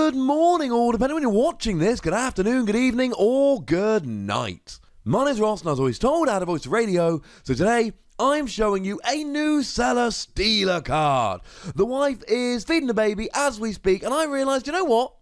Good morning, or depending when you're watching this, good afternoon, good evening, or good night. My name's Ross, and as always told, out of Voice Radio. So today, I'm showing you a new Celesteela card. The wife is feeding the baby as we speak, and I realised, you know what?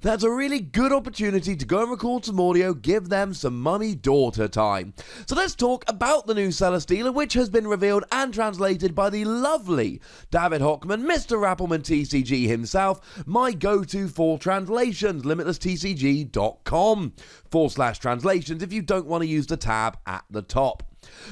That's a really good opportunity to go and record some audio, give them some mummy-daughter time. So let's talk about the new Celesteela, which has been revealed and translated by the lovely David Hockman, Mr. Rappelman TCG himself, my go-to for translations, limitlesstcg.com/translations if you don't want to use the tab at the top.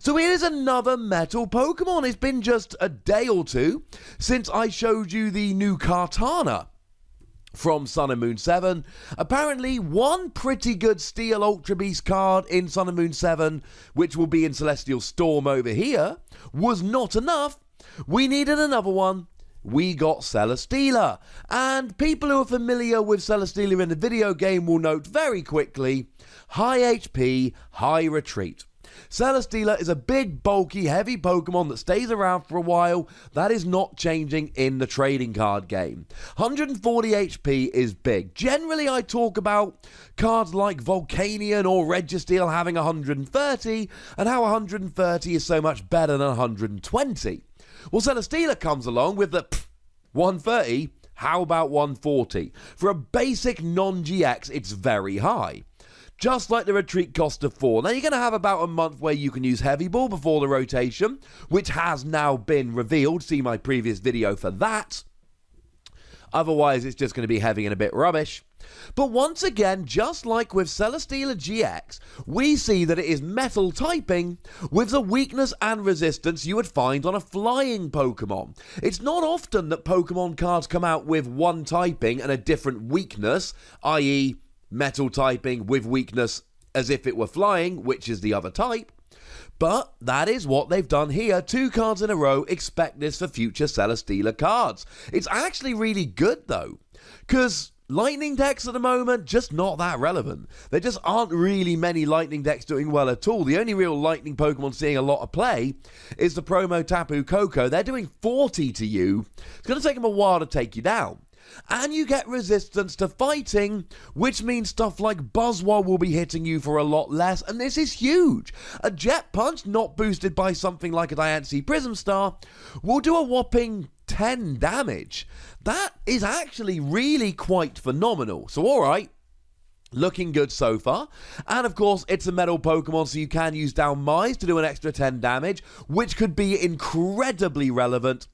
So it is another metal Pokemon. It's been just a day or two since I showed you the new Kartana from Sun and Moon 7. Apparently, one pretty good Steel Ultra Beast card in Sun and Moon 7, which will be in Celestial Storm over here, was not enough. We needed another one. We got Celesteela. And people who are familiar with Celesteela in the video game will note very quickly, high HP, high retreat. Celesteela is a big, bulky, heavy Pokemon that stays around for a while. That is not changing in the trading card game. 140 HP is big. Generally, I talk about cards like Volcanion or Registeel having 130, and how 130 is so much better than 120. Well, Celesteela comes along with the 130, how about 140? For a basic non-GX, it's very high. Just like the retreat cost of 4. Now, you're going to have about a month where you can use Heavy Ball before the rotation, which has now been revealed. See my previous video for that. Otherwise, it's just going to be heavy and a bit rubbish. But once again, just like with Celesteela GX, we see that it is metal typing with the weakness and resistance you would find on a flying Pokemon. It's not often that Pokemon cards come out with one typing and a different weakness, i.e., metal typing with weakness as if it were flying, which is the other type. But that is what they've done here. 2 cards in a row. Expect this for future Celesteela cards. It's actually really good though, because Lightning decks at the moment, just not that relevant. There just aren't really many Lightning decks doing well at all. The only real Lightning Pokemon seeing a lot of play is the promo Tapu Koko. They're doing 40 to you. It's going to take them a while to take you down. And you get resistance to fighting, which means stuff like Buzzwole will be hitting you for a lot less, and this is huge. A Jet Punch, not boosted by something like a Diancie Prism Star, will do a whopping 10 damage. That is actually really quite phenomenal. So alright, looking good so far. And of course, it's a metal Pokemon, so you can use Down Mize to do an extra 10 damage, which could be incredibly relevant.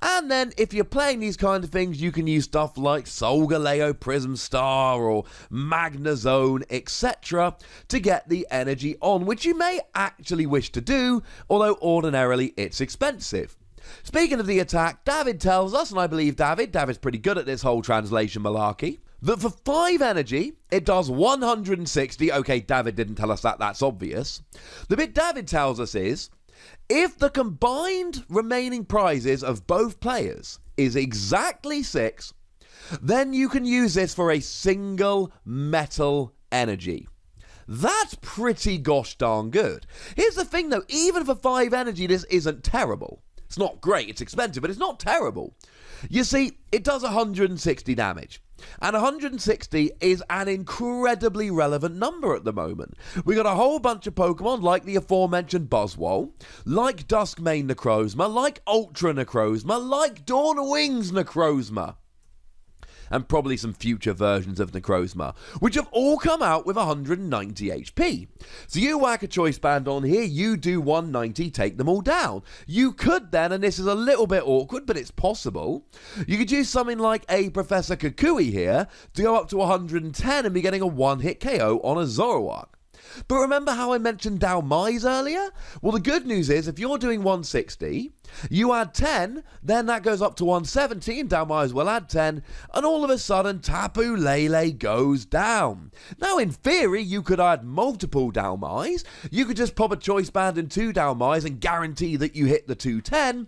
And then, if you're playing these kind of things, you can use stuff like Solgaleo Prism Star or Magnezone, etc. to get the energy on, which you may actually wish to do, although ordinarily it's expensive. Speaking of the attack, David tells us, and I believe David's pretty good at this whole translation malarkey, that for 5 energy, it does 160. Okay, David didn't tell us that, that's obvious. The bit David tells us is, if the combined remaining prizes of both players is exactly 6, then you can use this for a single metal energy. That's pretty gosh darn good. Here's the thing though, even for 5 energy, this isn't terrible. It's not great, it's expensive, but it's not terrible. You see, it does 160 damage. And 160 is an incredibly relevant number at the moment. We got a whole bunch of Pokemon like the aforementioned Buzzwole, like Duskmane Necrozma, like Ultra Necrozma, like Dawn Wings Necrozma, and probably some future versions of Necrozma, which have all come out with 190 HP. So you whack a choice band on here, you do 190, take them all down. You could then, and this is a little bit awkward, but it's possible, you could use something like a Professor Kukui here to go up to 110 and be getting a one-hit KO on a Zoroark. But remember how I mentioned Down Mize earlier? Well, the good news is, if you're doing 160, you add 10, then that goes up to 170, and Down Mize will add 10, and all of a sudden, Tapu Lele goes down. Now, in theory, you could add multiple Down Mize. You could just pop a choice band and 2 Down Mize and guarantee that you hit the 210.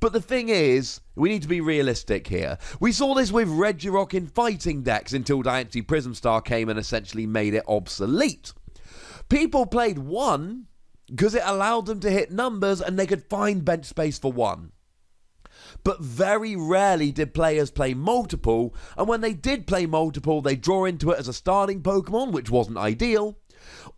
But the thing is, we need to be realistic here. We saw this with Regirock in fighting decks until Diancie Prism Star came and essentially made it obsolete. People played 1 because it allowed them to hit numbers and they could find bench space for 1. but very rarely did players play multiple, and when they did play multiple, they draw into it as a starting Pokemon, which wasn't ideal,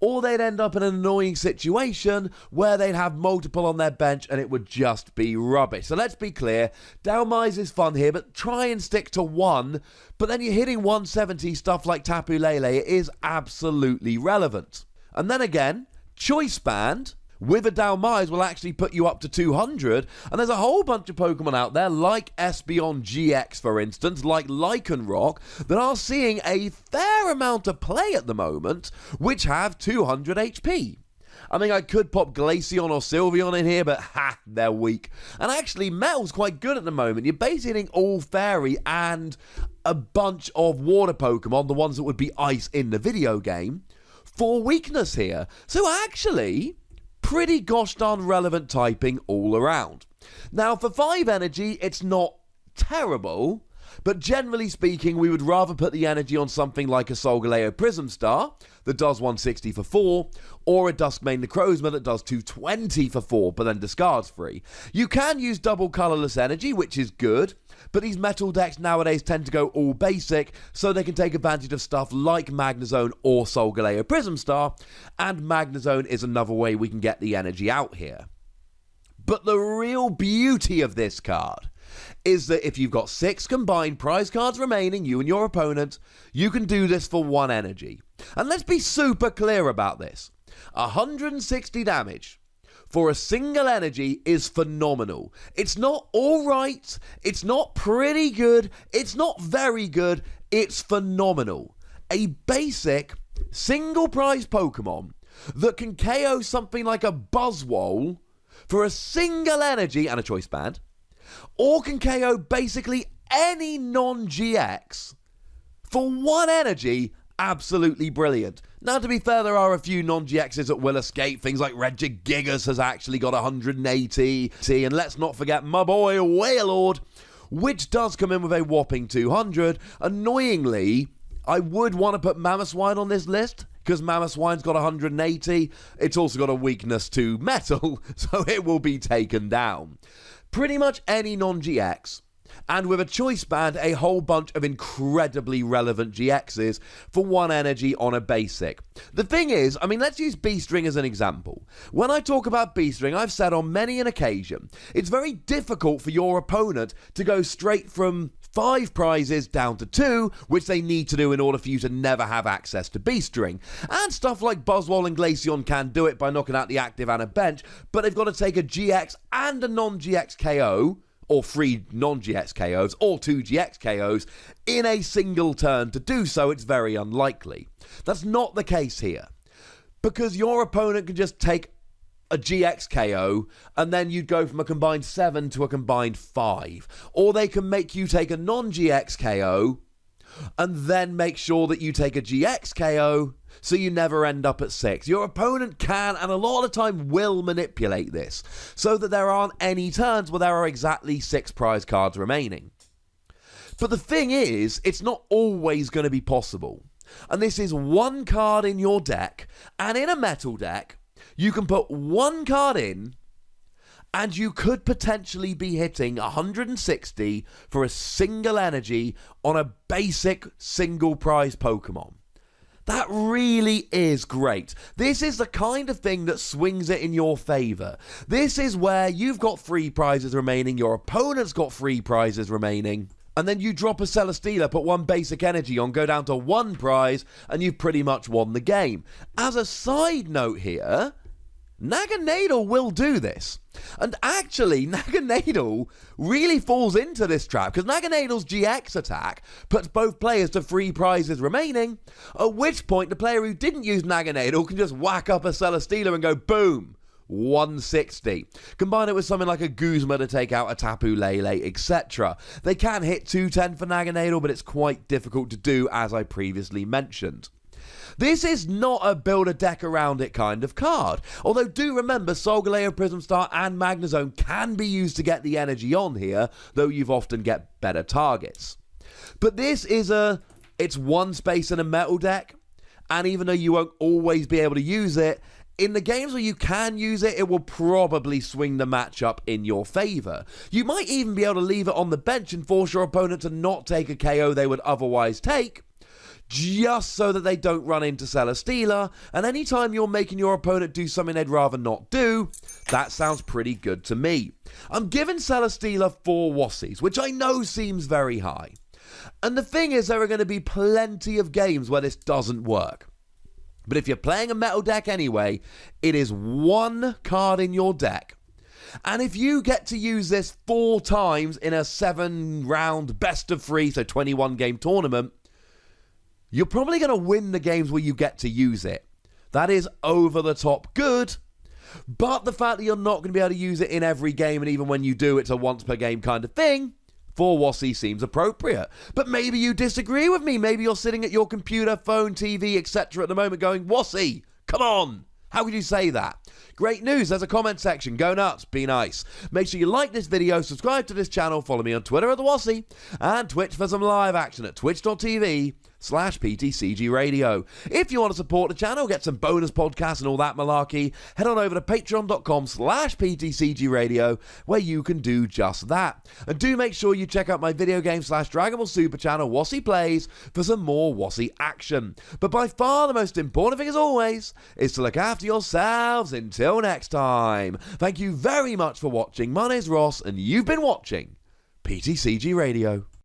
or they'd end up in an annoying situation where they'd have multiple on their bench and it would just be rubbish. So let's be clear, Dhelmise is fun here, but try and stick to one, but then you're hitting 170 stuff like Tapu Lele. It is absolutely relevant. And then again, Choice Band with a Dhelmise will actually put you up to 200, and there's a whole bunch of Pokemon out there, like Espeon GX for instance, like Lycanroc, that are seeing a fair amount of play at the moment, which have 200 HP. I mean, I could pop Glaceon or Sylveon in here, but they're weak. And actually, Metal's quite good at the moment. You're basically hitting all Fairy and a bunch of Water Pokemon, the ones that would be Ice in the video game, for weakness here. So actually, pretty gosh darn relevant typing all around. Now, for 5 energy, it's not terrible, but generally speaking, we would rather put the energy on something like a Solgaleo Prism Star that does 160 for 4, or a Duskmane Necrozma that does 220 for 4, but then discards free. You can use double colourless energy, which is good, but these metal decks nowadays tend to go all basic, so they can take advantage of stuff like Magnezone or Solgaleo Prism Star, and Magnezone is another way we can get the energy out here. But the real beauty of this card is that if you've got 6 combined prize cards remaining, you and your opponent, you can do this for 1 energy. And let's be super clear about this. 160 damage for a single energy is phenomenal. It's not alright, it's not pretty good, it's not very good, it's phenomenal. A basic single prize Pokemon that can KO something like a Buzzwole for a single energy and a Choice Band, or can KO basically any non-GX for 1 energy, absolutely brilliant. Now, to be fair, there are a few non-GXs that will escape. Things like Regigigas has actually got 180. And let's not forget my boy Wailord, which does come in with a whopping 200. Annoyingly, I would want to put Mamoswine on this list, because Mamoswine's got 180. It's also got a weakness to metal, so it will be taken down. Pretty much any non-GX, and with a Choice Band, a whole bunch of incredibly relevant GXs for 1 energy on a basic. The thing is, I mean, let's use Beastring as an example. When I talk about Beastring, I've said on many an occasion, it's very difficult for your opponent to go straight from 5 prizes down to 2, which they need to do in order for you to never have access to Beastring. And stuff like Buzzwole and Glaceon can do it by knocking out the active and a bench, but they've got to take a GX and a non-GX KO, or 3 non-GX KOs, or 2 GX KOs, in a single turn to do so. It's very unlikely. That's not the case here, because your opponent can just take a GX KO, and then you'd go from a combined 7 to a combined 5. Or they can make you take a non-GX KO, and then make sure that you take a GX KO, so you never end up at 6. Your opponent can, and a lot of the time will, manipulate this, so that there aren't any turns where there are exactly 6 prize cards remaining. But the thing is, it's not always going to be possible. And this is 1 card in your deck, and in a metal deck, you can put 1 card in, and you could potentially be hitting 160 for a single energy on a basic single prize Pokemon. That really is great. This is the kind of thing that swings it in your favour. This is where you've got 3 prizes remaining, your opponent's got 3 prizes remaining, and then you drop a Celesteela, put 1 basic energy on, go down to 1 prize, and you've pretty much won the game. As a side note here, Naganadel will do this. And actually, Naganadel really falls into this trap, because Naganedel's GX attack puts both players to 3 prizes remaining, at which point the player who didn't use Naganadel can just whack up a Celesteela and go boom, 160. Combine it with something like a Guzma to take out a Tapu Lele, etc. They can hit 210 for Naganadel, but it's quite difficult to do, as I previously mentioned. This is not a build a deck around it kind of card. Although do remember, Solgaleo, Prism Star and Magnezone can be used to get the energy on here, though you've often get better targets. But this is it's 1 space in a metal deck, and even though you won't always be able to use it, In the games where you can use it, it will probably swing the matchup in your favour. You might even be able to leave it on the bench and force your opponent to not take a KO they would otherwise take, just so that they don't run into Celesteela, and anytime you're making your opponent do something they'd rather not do, that sounds pretty good to me. I'm giving Celesteela 4 Wassies, which I know seems very high. And the thing is, there are going to be plenty of games where this doesn't work. But if you're playing a metal deck anyway, it is 1 card in your deck. And if you get to use this 4 times in a 7-round best of 3, so 21 game tournament, you're probably going to win the games where you get to use it. That is over the top good. But the fact that you're not going to be able to use it in every game, and even when you do, it's a once per game kind of thing, 4 Wassy seems appropriate. But maybe you disagree with me. Maybe you're sitting at your computer, phone, TV, etc. at the moment going, Wassy, come on. How could you say that? Great news, there's a comment section. Go nuts, be nice. Make sure you like this video, subscribe to this channel, follow me on Twitter at the Wassy, and Twitch for some live action at twitch.tv/PTCGRadio. If you want to support the channel, get some bonus podcasts and all that malarkey, head on over to patreon.com/PTCGRadio, where you can do just that. And do make sure you check out my video game /Dragon Ball Super channel, Wassy Plays, for some more Wassy action. But by far the most important thing, as always, is to look after yourselves. Until next time, thank you very much for watching. My name's Ross, and you've been watching PTCG Radio.